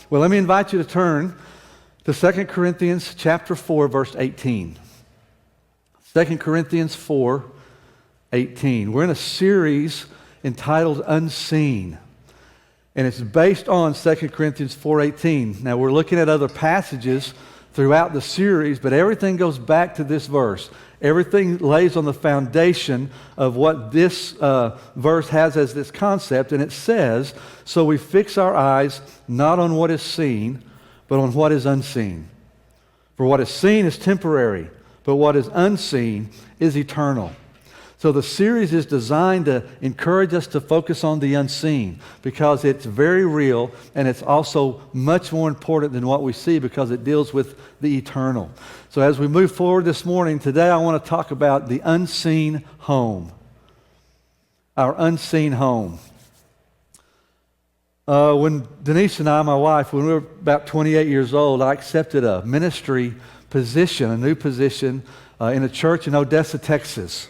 Well, let me invite you to turn to 2 Corinthians chapter 4, verse 18. 2 Corinthians 4, 18. We're in a series entitled Unseen, and it's based on 2 Corinthians 4:18. Now, we're looking at other passages throughout the series, but everything goes back to this verse. Everything lays on the foundation of what this verse has as this concept, and it says, "So we fix our eyes not on what is seen, but on what is unseen. For what is seen is temporary, but what is unseen is eternal." So the series is designed to encourage us to focus on the unseen because it's very real, and it's also much more important than what we see because it deals with the eternal. So as we move forward this morning, today I want to talk about the unseen home. Our unseen home. When Denise and I, my wife, when we were about 28 years old, I accepted a ministry position, a new position in a church in Odessa, Texas.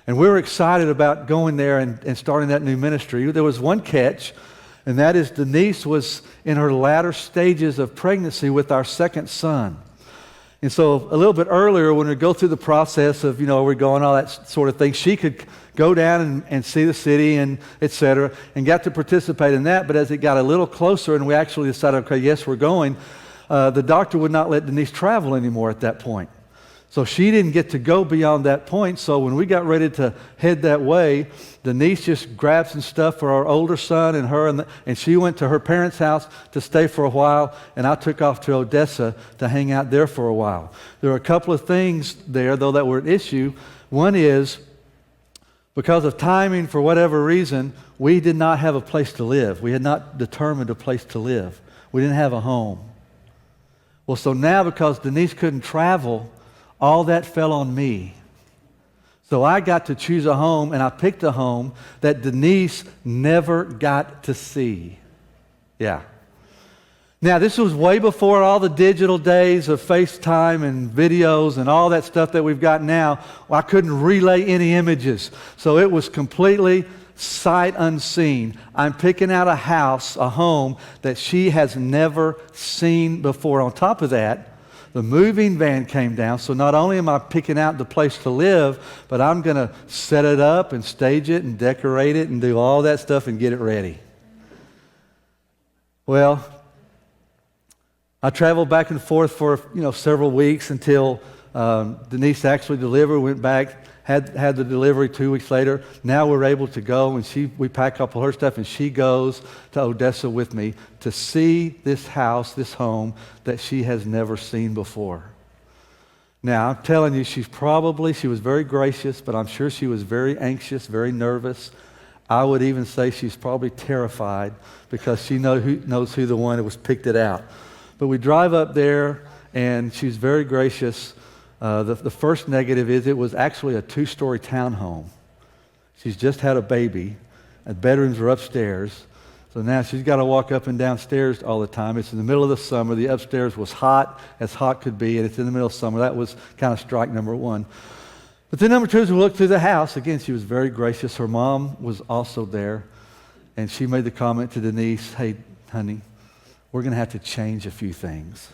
And we were excited about going there and starting that new ministry. There was one catch, and that is Denise was in her latter stages of pregnancy with our second son. And so a little bit earlier, when we go through the process of, we're going, all that sort of thing, she could go down and see the city and et cetera, and got to participate in that. But as it got a little closer and we actually decided, okay, yes, we're going, the doctor would not let Denise travel anymore at that point. So she didn't get to go beyond that point. So when we got ready to head that way, Denise just grabbed some stuff for our older son and her, and she went to her parents' house to stay for a while, and I took off to Odessa to hang out there for a while. There were a couple of things there, though, that were an issue. One is, because of timing, for whatever reason, we did not have a place to live. We had not determined a place to live. We didn't have a home. Well, so now because Denise couldn't travel, all that fell on me. So I got to choose a home, and I picked a home that Denise never got to see. Yeah. Now, this was way before all the digital days of FaceTime and videos and all that stuff that we've got now. I couldn't relay any images. So it was completely sight unseen. I'm picking out a house, a home that she has never seen before. On top of that, the moving van came down, so not only am I picking out the place to live, but I'm going to set it up and stage it and decorate it and do all that stuff and get it ready. Well, I traveled back and forth for several weeks until Denise actually delivered, went back, had the delivery 2 weeks later. Now we're able to go, and we pack up all her stuff, and she goes to Odessa with me to see this house, this home that she has never seen before. Now, I'm telling you, she was very gracious, but I'm sure she was very anxious, very nervous. I would even say she's probably terrified because she knows who the one that was picked it out. But we drive up there, and she's very gracious. The first negative is it was actually a 2-story townhome. She's just had a baby, and bedrooms are upstairs. So now she's got to walk up and downstairs all the time. It's in the middle of the summer. The upstairs was hot as hot could be, and it's in the middle of summer. That was kind of strike number one. But then number two, as we looked through the house, again, she was very gracious. Her mom was also there, and she made the comment to Denise, "Hey, honey, we're going to have to change a few things."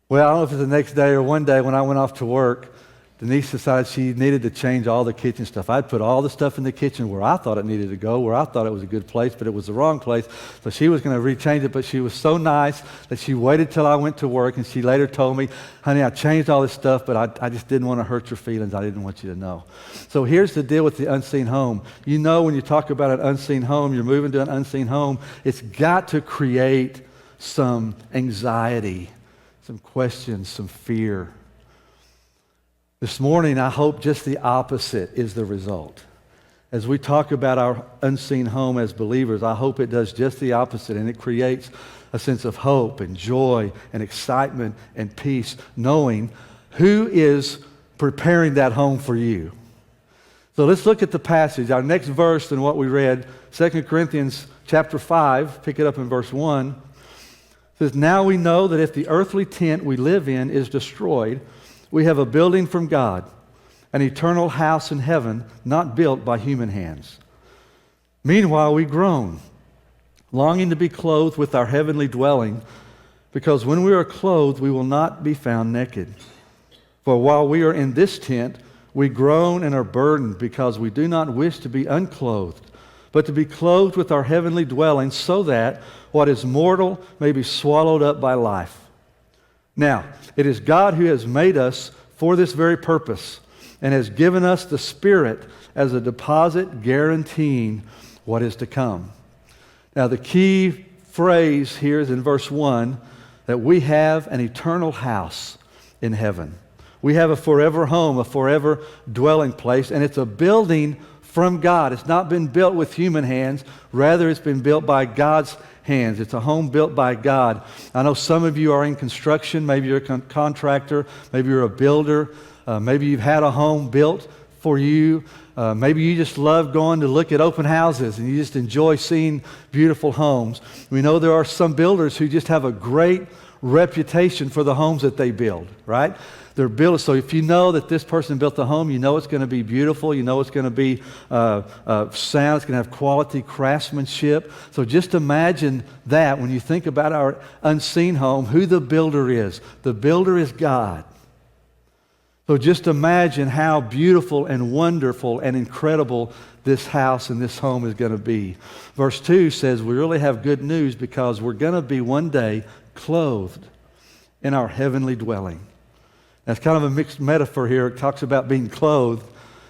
Well, I don't know if it was the next day or one day when I went off to work, Denise decided she needed to change all the kitchen stuff. I'd put all the stuff in the kitchen where I thought it needed to go, where I thought it was a good place, but it was the wrong place. So she was going to rechange it, but she was so nice that she waited till I went to work, and she later told me, "Honey, I changed all this stuff, but I just didn't want to hurt your feelings. I didn't want you to know." So here's the deal with the unseen home. When you talk about an unseen home, you're moving to an unseen home, it's got to create some anxiety, some questions, some fear. This morning, I hope just the opposite is the result. As we talk about our unseen home as believers, I hope it does just the opposite, and it creates a sense of hope and joy and excitement and peace, knowing who is preparing that home for you. So let's look at the passage. Our next verse than what we read, 2 Corinthians chapter 5, pick it up in verse 1. It says, "Now we know that if the earthly tent we live in is destroyed, we have a building from God, an eternal house in heaven, not built by human hands. Meanwhile, we groan, longing to be clothed with our heavenly dwelling, because when we are clothed, we will not be found naked. For while we are in this tent, we groan and are burdened, because we do not wish to be unclothed, but to be clothed with our heavenly dwelling, so that what is mortal may be swallowed up by life. Now, it is God who has made us for this very purpose, and has given us the Spirit as a deposit guaranteeing what is to come. Now, the key phrase here is in verse 1, that we have an eternal house in heaven. We have a forever home, a forever dwelling place, and it's a building from God. It's not been built with human hands. Rather, it's been built by God's hands. It's a home built by God. I know some of you are in construction. Maybe you're a contractor. Maybe you're a builder. Maybe you've had a home built for you. Maybe you just love going to look at open houses and you just enjoy seeing beautiful homes. We know there are some builders who just have a great reputation for the homes that they build, right? They're builders. So if you know that this person built the home, you know it's going to be beautiful. You know it's going to be sound. It's going to have quality craftsmanship. So just imagine that when you think about our unseen home, who the builder is. The builder is God. So just imagine how beautiful and wonderful and incredible this house and this home is going to be. Verse 2 says we really have good news because we're going to be one day clothed in our heavenly dwelling. That's kind of a mixed metaphor here. It talks about being clothed,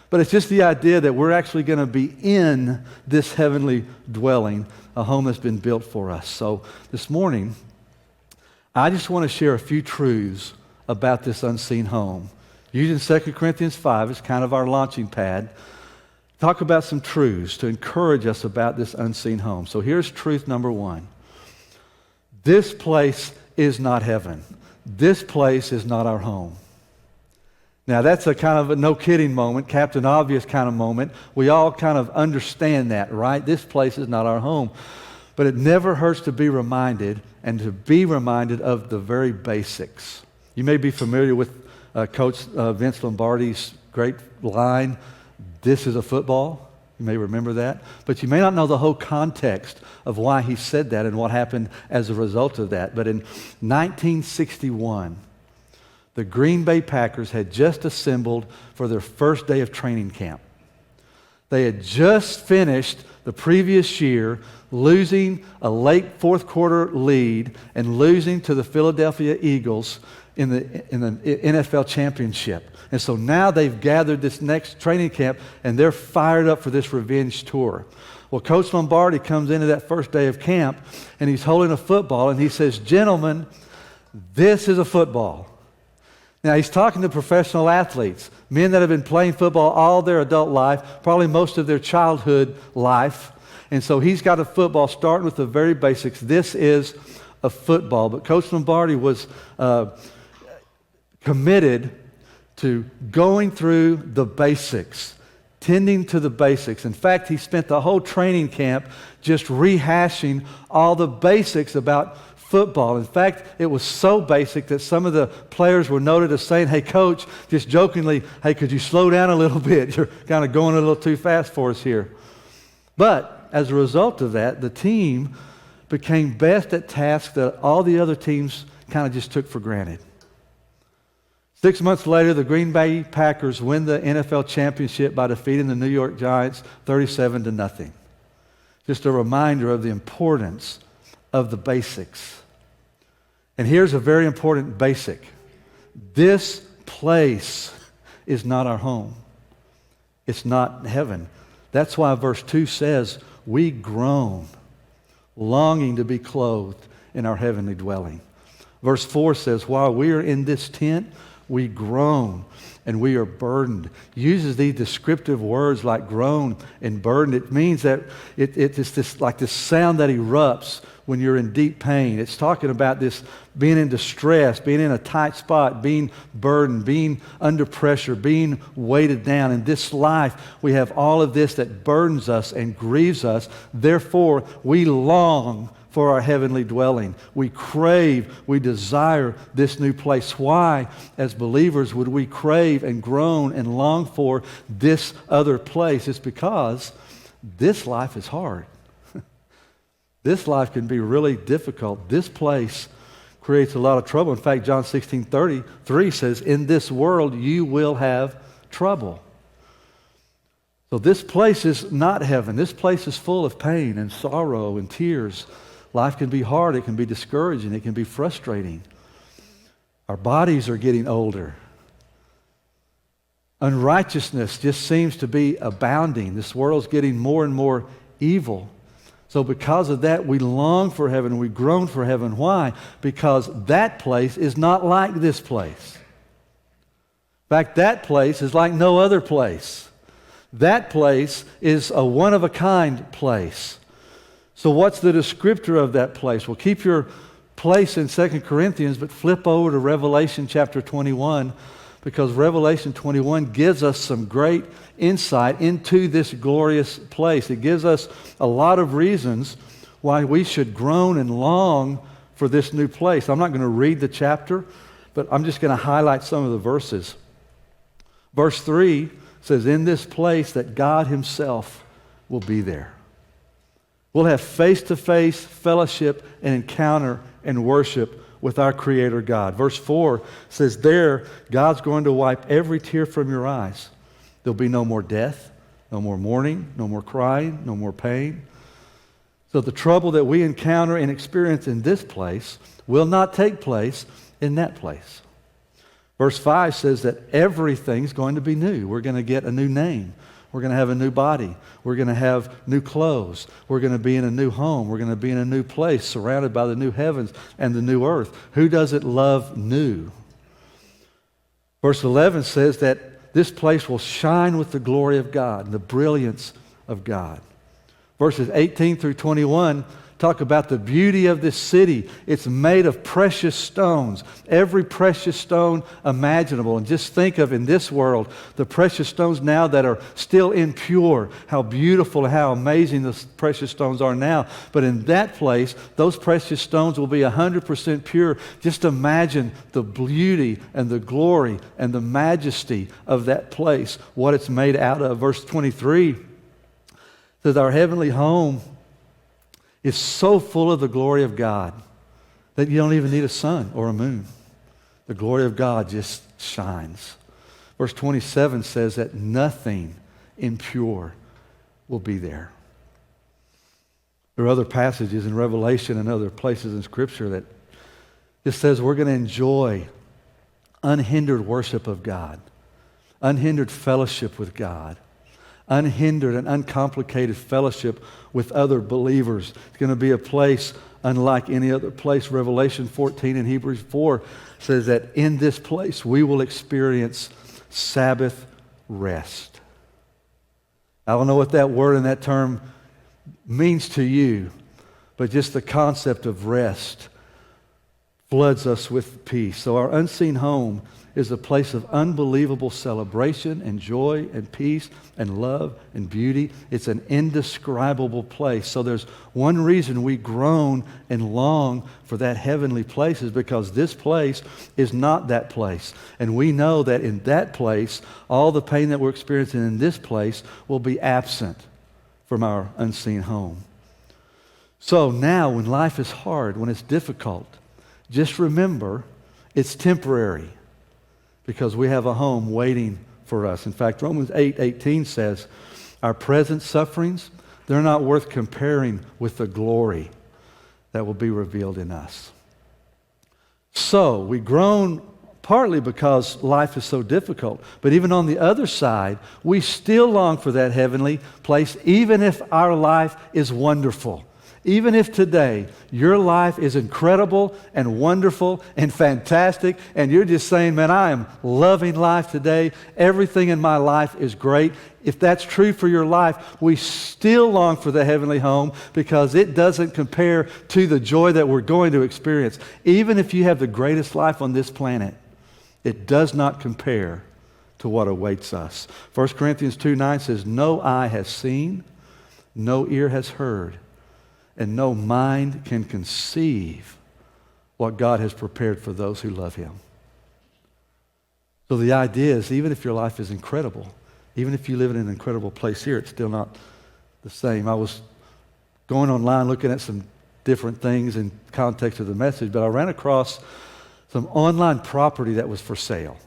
but it's just the idea that we're actually going to be in this heavenly dwelling, a home that's been built for us. So this morning, I just want to share a few truths about this unseen home. Using 2 Corinthians 5 as kind of our launching pad, talk about some truths to encourage us about this unseen home. So here's truth number 1. This place is not heaven. This place is not our home. Now that's a kind of a no kidding moment, Captain Obvious kind of moment. We all kind of understand that, right? This place is not our home. But it never hurts to be reminded and to be reminded of the very basics. You may be familiar with Coach Vince Lombardi's great line, "This is a football." You may remember that. But you may not know the whole context of why he said that and what happened as a result of that. But in 1961, the Green Bay Packers had just assembled for their first day of training camp. They had just finished the previous year losing a late fourth quarter lead and losing to the Philadelphia Eagles in the NFL championship. And so now they've gathered this next training camp and they're fired up for this revenge tour. Well, Coach Lombardi comes into that first day of camp and he's holding a football and he says, "Gentlemen, this is a football." Now he's talking to professional athletes, men that have been playing football all their adult life, probably most of their childhood life. And so he's got a football starting with the very basics. This is a football. But Coach Lombardi was committed to going through the basics, tending to the basics. In fact, he spent the whole training camp just rehashing all the basics about football. In fact, it was so basic that some of the players were noted as saying, "Hey, Coach," just jokingly, "Hey, could you slow down a little bit? You're kind of going a little too fast for us here." But as a result of that, the team became best at tasks that all the other teams kind of just took for granted. 6 months later, the Green Bay Packers win the NFL championship by defeating the New York Giants 37-0. Just a reminder of the importance of the basics. And here's a very important basic. This place is not our home. It's not heaven. That's why verse 2 says, we groan, longing to be clothed in our heavenly dwelling. Verse 4 says, while we are in this tent, we groan and we are burdened. Uses these descriptive words like groan and burden. It means that it's this like this sound that erupts when you're in deep pain. It's talking about this being in distress, being in a tight spot, being burdened, being under pressure, being weighted down. In this life, we have all of this that burdens us and grieves us. Therefore, we long for our heavenly dwelling. We crave, we desire this new place. Why, as believers, would we crave and groan and long for this other place? It's because this life is hard. This life can be really difficult. This place creates a lot of trouble. In fact, John 16:33 says, in this world you will have trouble. So this place is not heaven. This place is full of pain and sorrow and tears. Life can be hard. It can be discouraging. It can be frustrating. Our bodies are getting older. Unrighteousness just seems to be abounding. This world's getting more and more evil. So because of that, we long for heaven. We groan for heaven. Why? Because that place is not like this place. In fact, that place is like no other place. That place is a one-of-a-kind place. So what's the descriptor of that place? Well, keep your place in 2 Corinthians, but flip over to Revelation chapter 21, because Revelation 21 gives us some great insight into this glorious place. It gives us a lot of reasons why we should groan and long for this new place. I'm not going to read the chapter, but I'm just going to highlight some of the verses. Verse 3 says, in this place that God himself will be there. We'll have face-to-face fellowship and encounter and worship with our Creator God. Verse 4 says there, God's going to wipe every tear from your eyes. There'll be no more death, no more mourning, no more crying, no more pain. So the trouble that we encounter and experience in this place will not take place in that place. Verse 5 says that everything's going to be new. We're going to get a new name. We're going to have a new body. We're going to have new clothes. We're going to be in a new home. We're going to be in a new place surrounded by the new heavens and the new earth. Who doesn't love new? Verse 11 says that this place will shine with the glory of God and the brilliance of God. Verses 18 through 21 talk about the beauty of this city. It's made of precious stones, every precious stone imaginable. And just think of, in this world, the precious stones now that are still impure, how beautiful and how amazing the precious stones are now. But in that place, those precious stones will be 100% pure. Just imagine the beauty and the glory and the majesty of that place, what it's made out of. Verse 23 says, our heavenly home is so full of the glory of God that you don't even need a sun or a moon. The glory of God just shines. Verse 27 says that nothing impure will be there. There are other passages in Revelation and other places in Scripture that just says we're going to enjoy unhindered worship of God, unhindered fellowship with God, unhindered and uncomplicated fellowship with other believers. It's going to be a place unlike any other place. Revelation 14 and Hebrews 4 says that in this place we will experience Sabbath rest. I don't know what that word and that term means to you, but just the concept of rest floods us with peace. So our unseen home is a place of unbelievable celebration and joy and peace and love and beauty. It's an indescribable place. So there's one reason we groan and long for that heavenly place is because this place is not that place. And we know that in that place, all the pain that we're experiencing in this place will be absent from our unseen home. So now when life is hard, when it's difficult, just remember it's temporary, because we have a home waiting for us. In fact, Romans 8:18 says, our present sufferings, they're not worth comparing with the glory that will be revealed in us. So we groan partly because life is so difficult, but even on the other side, we still long for that heavenly place, even if our life is wonderful. Even if today your life is incredible and wonderful and fantastic, and you're just saying, man, I am loving life today. Everything in my life is great. If that's true for your life, we still long for the heavenly home because it doesn't compare to the joy that we're going to experience. Even if you have the greatest life on this planet, it does not compare to what awaits us. 1 Corinthians 2:9 says, no eye has seen, no ear has heard, and no mind can conceive what God has prepared for those who love him. So the idea is, even if your life is incredible, even if you live in an incredible place here, it's still not the same. I was going online looking at some different things in context of the message, but I ran across some online property that was for sale.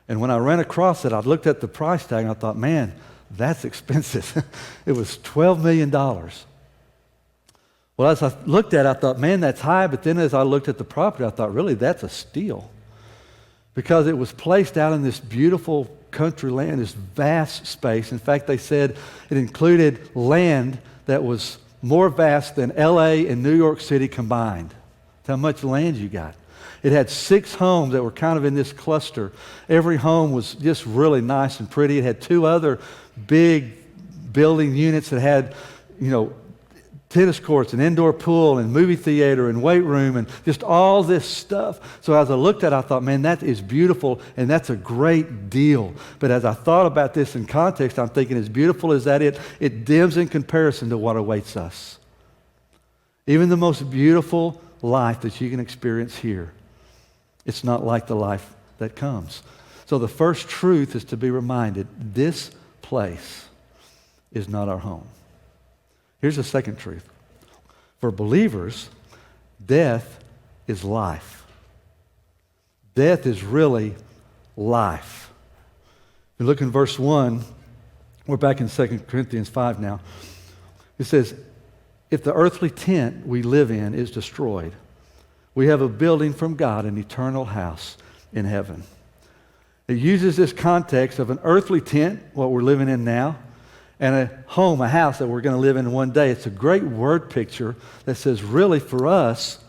And when I ran across it, I looked at the price tag and I thought, man, that's expensive. It was $12 million. Well, as I looked at it, I thought, man, that's high. But then as I looked at the property, I thought, really, that's a steal. Because it was placed out in this beautiful country land, this vast space. In fact, they said it included land that was more vast than LA and New York City combined. That's how much land you got. It had 6 homes that were kind of in this cluster. Every home was just really nice and pretty. It had 2 other big building units that had, tennis courts and indoor pool and movie theater and weight room and just all this stuff. So as I looked at it, I thought, man, that is beautiful and that's a great deal. But as I thought about this in context, I'm thinking, as beautiful as that is, it dims in comparison to what awaits us. Even the most beautiful life that you can experience here, it's not like the life that comes. So the first truth is to be reminded, this place is not our home. Here's the second truth. For believers, death is life. Death is really life. If you look in verse 1, we're back in 2 Corinthians 5 now. It says, if the earthly tent we live in is destroyed, we have a building from God, an eternal house in heaven. It uses this context of an earthly tent, what we're living in now, and a home, a house that we're going to live in one day. It's a great word picture that says, really, for us,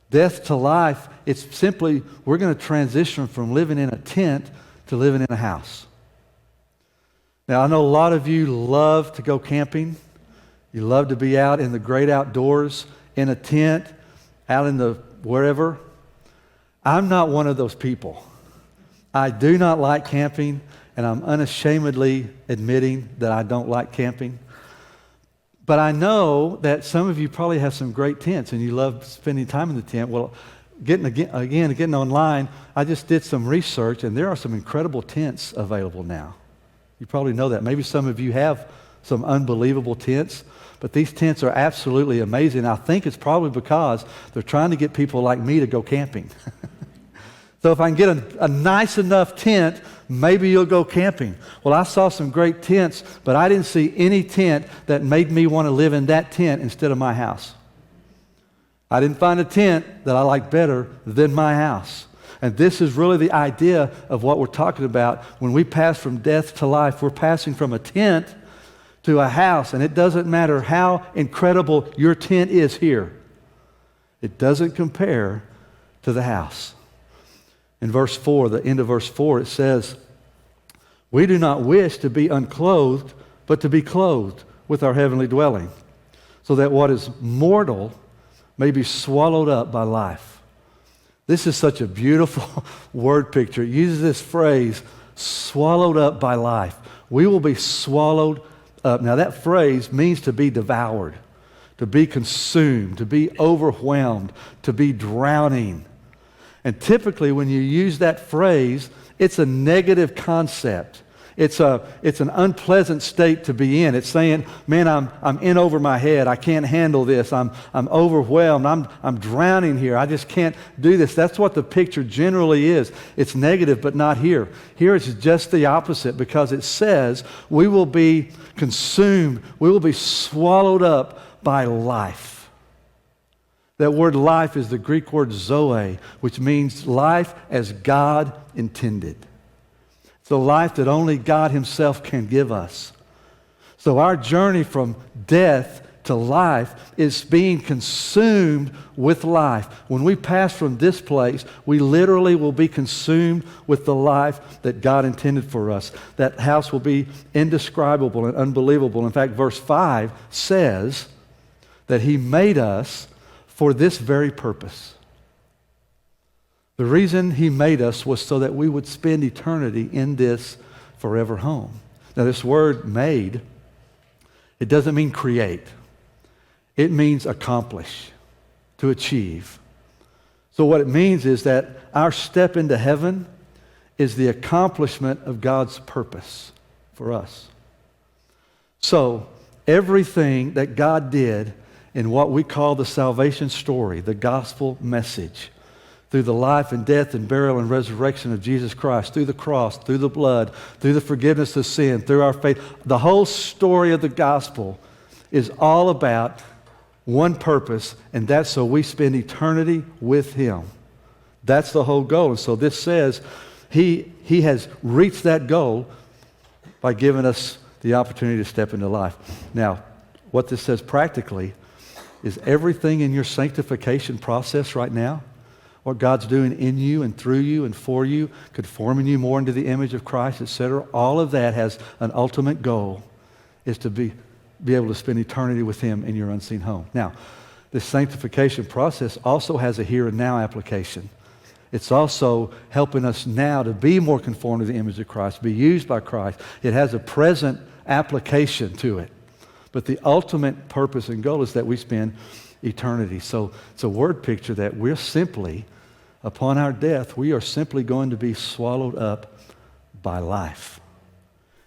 death to life, it's simply, we're going to transition from living in a tent to living in a house. Now, I know a lot of you love to go camping. You love to be out in the great outdoors, in a tent, out in the wherever. I'm not one of those people. I do not like camping. And I'm unashamedly admitting that I don't like camping. But I know that some of you probably have some great tents and you love spending time in the tent. Well, getting online, I just did some research and there are some incredible tents available now. You probably know that. Maybe some of you have some unbelievable tents, but these tents are absolutely amazing. I think it's probably because they're trying to get people like me to go camping. So if I can get a nice enough tent, maybe you'll go camping. Well, I saw some great tents, but I didn't see any tent that made me want to live in that tent instead of my house. I didn't find a tent that I liked better than my house. And this is really the idea of what we're talking about. When we pass from death to life, we're passing from a tent to a house. And it doesn't matter how incredible your tent is here. It doesn't compare to the house. In verse 4, the end of verse 4, it says, we do not wish to be unclothed, but to be clothed with our heavenly dwelling, so that what is mortal may be swallowed up by life. This is such a beautiful word picture. It uses this phrase, swallowed up by life. We will be swallowed up. Now that phrase means to be devoured, to be consumed, to be overwhelmed, to be drowning. And typically when you use that phrase, it's a negative concept. It's an unpleasant state to be in. It's saying, man, I'm in over my head. I can't handle this. I'm overwhelmed. I'm drowning here. I just can't do this. That's what the picture generally is. It's negative, but not here. Here it's just the opposite, because it says we will be consumed. We will be swallowed up by life. That word life is the Greek word zoe, which means life as God intended. It's a life that only God Himself can give us. So our journey from death to life is being consumed with life. When we pass from this place, we literally will be consumed with the life that God intended for us. That house will be indescribable and unbelievable. In fact, verse 5 says that He made us for this very purpose. The reason He made us was so that we would spend eternity in this forever home. Now this word made, it doesn't mean create. It means accomplish, to achieve. So what it means is that our step into heaven is the accomplishment of God's purpose for us. So everything that God did in what we call the salvation story, the gospel message, through the life and death and burial and resurrection of Jesus Christ, through the cross, through the blood, through the forgiveness of sin, through our faith, the whole story of the gospel is all about one purpose, and that's so we spend eternity with Him. That's the whole goal. And so this says He has reached that goal by giving us the opportunity to step into life. Now, what this says practically is everything in your sanctification process right now, what God's doing in you and through you and for you, conforming you more into the image of Christ, etc., all of that has an ultimate goal, is to be able to spend eternity with Him in your unseen home. Now, this sanctification process also has a here and now application. It's also helping us now to be more conformed to the image of Christ, be used by Christ. It has a present application to it. But the ultimate purpose and goal is that we spend eternity. So it's a word picture that we're simply, upon our death, we are simply going to be swallowed up by life.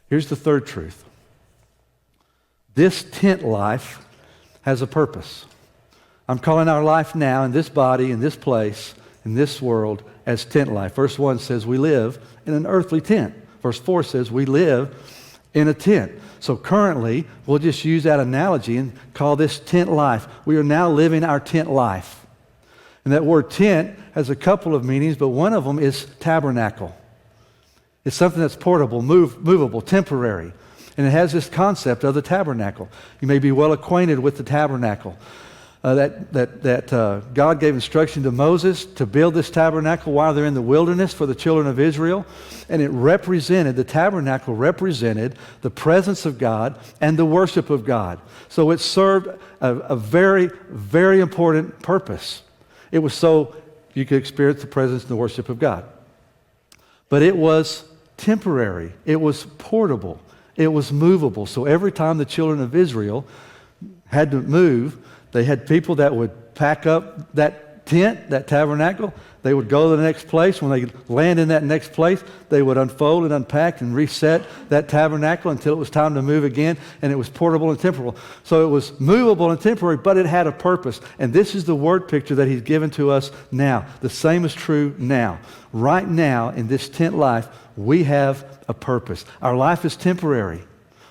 Here's the third truth. This tent life has a purpose. I'm calling our life now in this body, in this place, in this world, as tent life. Verse 1 says we live in an earthly tent. Verse 4 says we live in a tent. So currently, we'll just use that analogy and call this tent life. We are now living our tent life. And that word tent has a couple of meanings, but one of them is tabernacle. It's something that's portable, movable, temporary. And it has this concept of the tabernacle. You may be well acquainted with the tabernacle. God gave instruction to Moses to build this tabernacle while they're in the wilderness for the children of Israel. And the tabernacle represented the presence of God and the worship of God. So it served a very, very important purpose. It was so you could experience the presence and the worship of God. But it was temporary. It was portable. It was movable. So every time the children of Israel had to move, they had people that would pack up that tent, that tabernacle. They would go to the next place. When they land in that next place, they would unfold and unpack and reset that tabernacle until it was time to move again, and it was portable and temporal. So it was movable and temporary, but it had a purpose. And this is the word picture that He's given to us now. The same is true now. Right now, in this tent life, we have a purpose. Our life is temporary.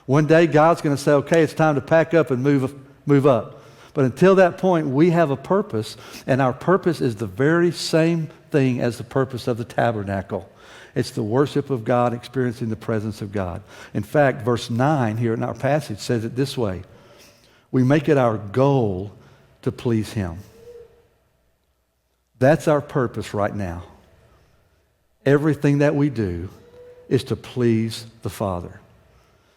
One day, God's going to say, okay, it's time to pack up and move up. But until that point, we have a purpose, and our purpose is the very same thing as the purpose of the tabernacle. It's the worship of God, experiencing the presence of God. In fact, verse 9 here in our passage says it this way. We make it our goal to please Him. That's our purpose right now. Everything that we do is to please the Father.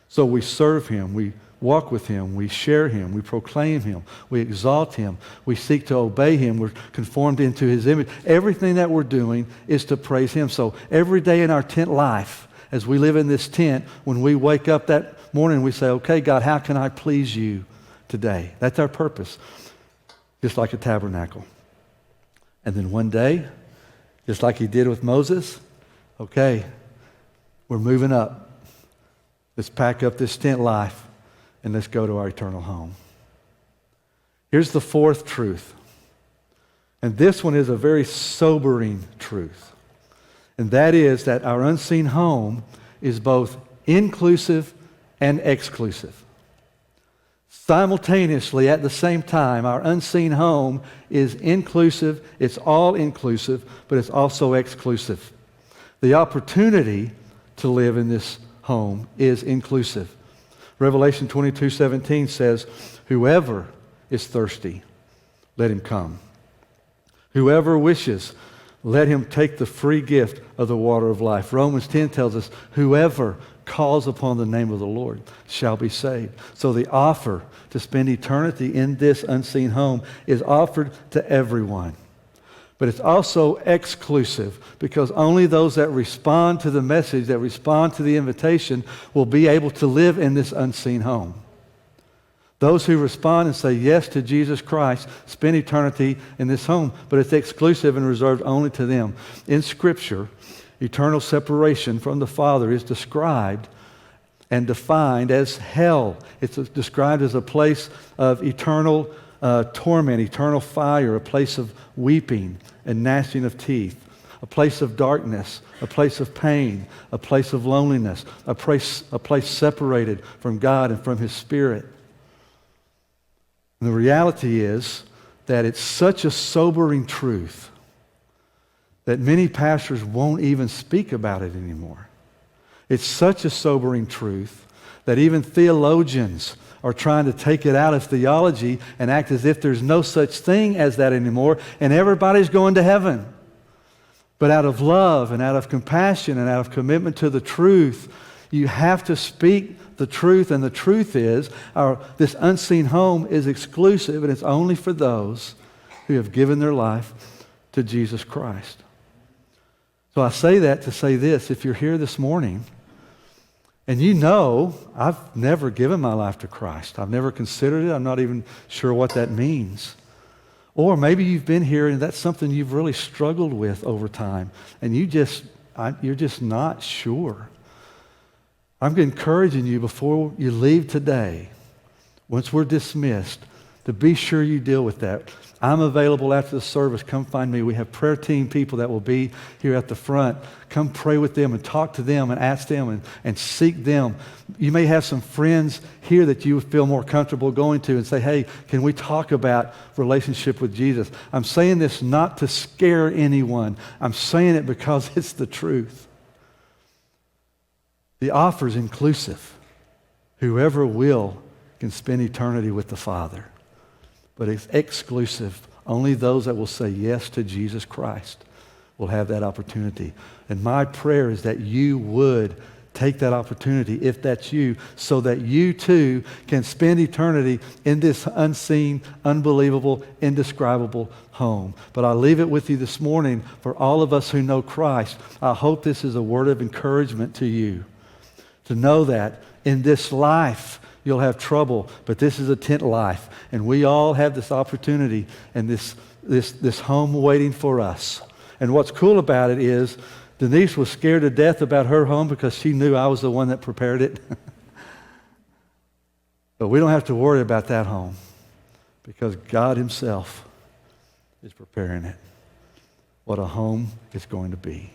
So we serve Him, we walk with Him, we share Him, we proclaim Him, we exalt Him, we seek to obey Him, we're conformed into His image. Everything that we're doing is to praise Him. So every day in our tent life, as we live in this tent, when we wake up that morning, we say, okay, God, how can I please You today? That's our purpose, just like a tabernacle. And then one day, just like He did with Moses, okay, we're moving up. Let's pack up this tent life and let's go to our eternal home. Here's the fourth truth. And this one is a very sobering truth. And that is that our unseen home is both inclusive and exclusive. Simultaneously, at the same time, our unseen home is inclusive, it's all inclusive, but it's also exclusive. The opportunity to live in this home is inclusive. Revelation 22:17 says, whoever is thirsty, let him come. Whoever wishes, let him take the free gift of the water of life. Romans 10 tells us, whoever calls upon the name of the Lord shall be saved. So the offer to spend eternity in this unseen home is offered to everyone. But it's also exclusive because only those that respond to the message, that respond to the invitation, will be able to live in this unseen home. Those who respond and say yes to Jesus Christ spend eternity in this home, but it's exclusive and reserved only to them. In Scripture, eternal separation from the Father is described and defined as hell. It's described as a place of eternal torment, eternal fire, a place of weeping and gnashing of teeth, a place of darkness, a place of pain, a place of loneliness, a place separated from God and from His Spirit. And the reality is that it's such a sobering truth that many pastors won't even speak about it anymore. It's such a sobering truth that even theologians are trying to take it out of theology and act as if there's no such thing as that anymore, and everybody's going to heaven. But out of love and out of compassion and out of commitment to the truth, you have to speak the truth, and the truth is this unseen home is exclusive, and it's only for those who have given their life to Jesus Christ. So I say that to say this: if you're here this morning and you know, I've never given my life to Christ, I've never considered it, I'm not even sure what that means. Or maybe you've been here and that's something you've really struggled with over time, and you're just not sure. I'm encouraging you before you leave today, once we're dismissed, to be sure you deal with that. I'm available after the service. Come find me. We have prayer team people that will be here at the front. Come pray with them and talk to them and ask them and seek them. You may have some friends here that you feel more comfortable going to and say, hey, can we talk about relationship with Jesus? I'm saying this not to scare anyone. I'm saying it because it's the truth. The offer is inclusive. Whoever will can spend eternity with the Father. But it's exclusive. Only those that will say yes to Jesus Christ will have that opportunity. And my prayer is that you would take that opportunity, if that's you, so that you too can spend eternity in this unseen, unbelievable, indescribable home. But I leave it with you this morning for all of us who know Christ. I hope this is a word of encouragement to you, to know that in this life you'll have trouble, but this is a tent life, and we all have this opportunity and this home waiting for us. And what's cool about it is Denise was scared to death about her home because she knew I was the one that prepared it. But we don't have to worry about that home because God Himself is preparing it. What a home it's going to be.